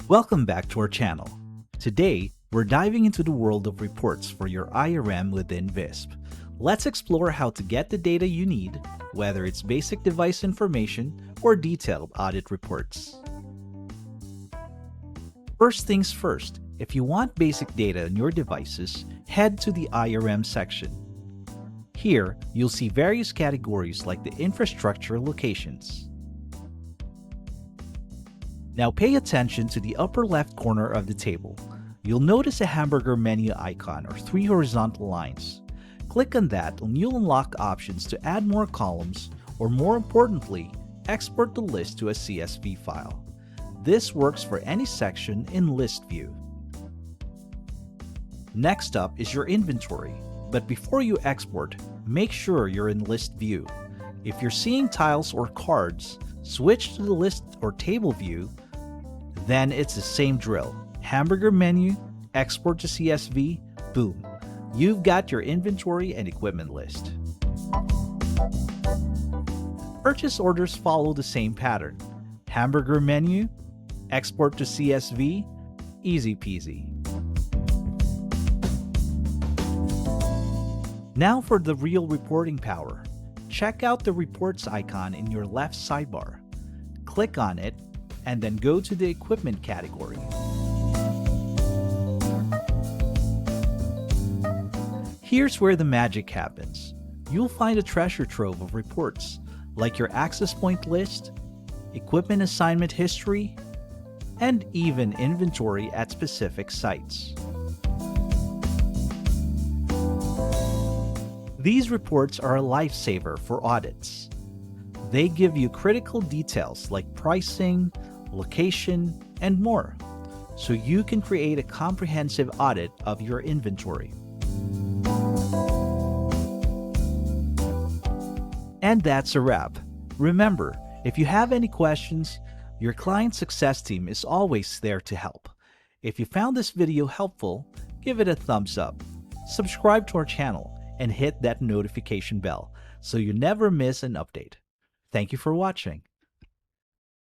Welcome back to our channel. Today, we're diving into the world of reports for your IRM within Visp. Let's explore how to get the data you need, whether it's basic device information or detailed audit reports. First things first, if you want basic data on your devices, head to the IRM section. Here, you'll see various categories like the infrastructure locations. Now pay attention to the upper left corner of the table. You'll notice a hamburger menu icon or 3 horizontal lines. Click on that and you'll unlock options to add more columns, or more importantly, export the list to a CSV file. This works for any section in list view. Next up is your inventory, but before you export, make sure you're in list view. If you're seeing tiles or cards, switch to the list or table view. Then it's the same drill. Hamburger menu, export to CSV, boom. You've got your inventory and equipment list. Purchase orders follow the same pattern. Hamburger menu, export to CSV, easy peasy. Now for the real reporting power. Check out the reports icon in your left sidebar. Click on it and then go to the equipment category. Here's where the magic happens. You'll find a treasure trove of reports, like your access point list, equipment assignment history, and even inventory at specific sites. These reports are a lifesaver for audits. They give you critical details like pricing, location, and more, so you can create a comprehensive audit of your inventory. And that's a wrap. Remember, if you have any questions, your client success team is always there to help. If you found this video helpful, give it a thumbs up, subscribe to our channel, and hit that notification bell so you never miss an update. Thank you for watching.